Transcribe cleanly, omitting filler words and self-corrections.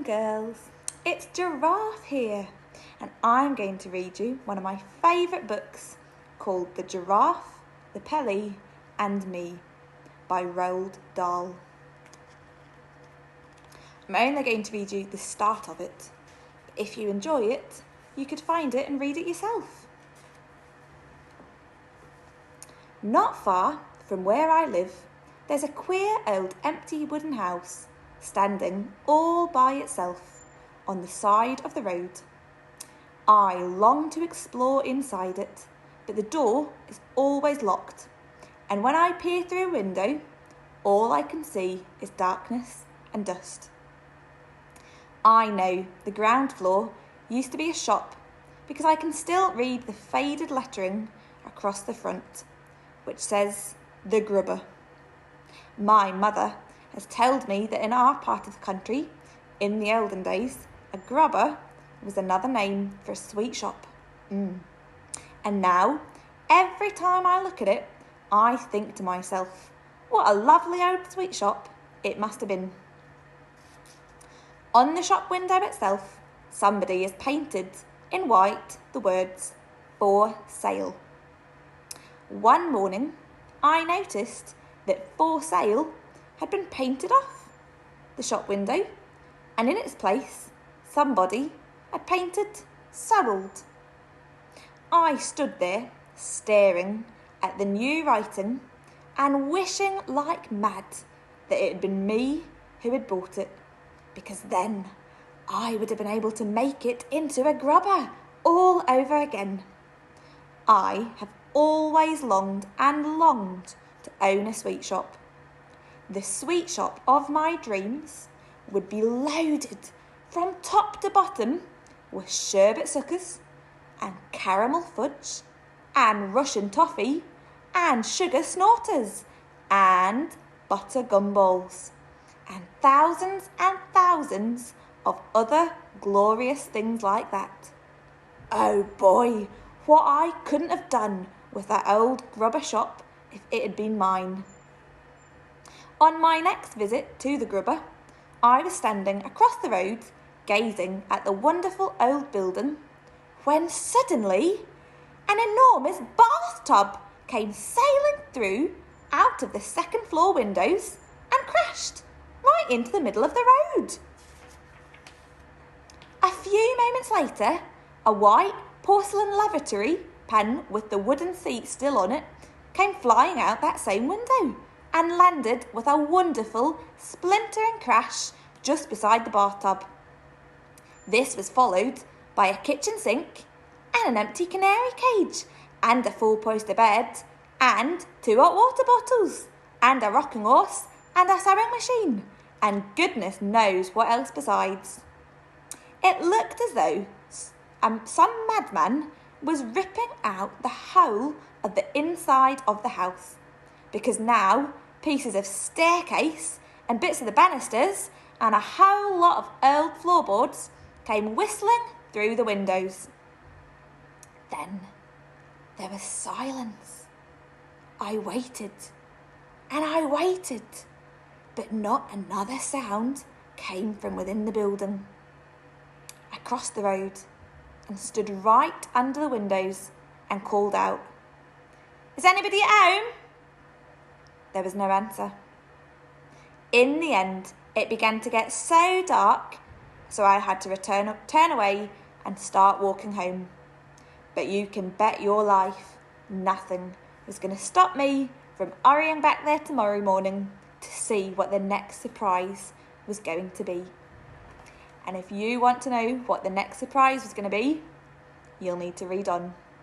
and girls, it's Giraffe here, and I'm going to read you one of my favourite books called The Giraffe, the Pelly and Me by Roald Dahl. I'm only going to read you the start of it, but if you enjoy it, you could find it and read it yourself. Not far from where I live, there's a queer old empty wooden house standing all by itself on the side of the road. I long to explore inside it, but the door is always locked, and when I peer through a window, all I can see is darkness and dust. I know the ground floor used to be a shop because I can still read the faded lettering across the front, which says The Grubber. My mother has told me that in our part of the country, in the olden days, a grubber was another name for a sweet shop. And now, every time I look at it, I think to myself, what a lovely old sweet shop it must have been. On the shop window itself, somebody has painted in white the words, "For Sale." One morning, I noticed that "For Sale" had been painted off the shop window, and in its place, somebody had painted "Sold." I stood there, staring at the new writing and wishing like mad that it had been me who had bought it, because then I would have been able to make it into a grubber all over again. I have always longed and longed to own a sweet shop. The sweet shop of my dreams would be loaded from top to bottom with sherbet suckers and caramel fudge and Russian toffee and sugar snorters and butter gumballs and thousands of other glorious things like that. Oh boy, what I couldn't have done with that old grubber shop if it had been mine. On my next visit to the grubber, I was standing across the road gazing at the wonderful old building when suddenly an enormous bathtub came sailing through out of the second floor windows and crashed right into the middle of the road. A few moments later, a white porcelain lavatory pan with the wooden seat still on it came flying out that same window and landed with a wonderful splintering crash just beside the bathtub. This was followed by a kitchen sink and an empty canary cage and a four-poster bed and 2 hot water bottles and a rocking horse and a sewing machine and goodness knows what else besides. It looked as though some madman was ripping out the whole of the inside of the house, because now pieces of staircase and bits of the banisters and a whole lot of old floorboards came whistling through the windows. Then there was silence. I waited and I waited, but not another sound came from within the building. I crossed the road and stood right under the windows and called out, "Is anybody at home?" There was no answer. In the end, it began to get so dark, so I had to turn away and start walking home. But you can bet your life nothing was going to stop me from hurrying back there tomorrow morning to see what the next surprise was going to be. And if you want to know what the next surprise was going to be, you'll need to read on.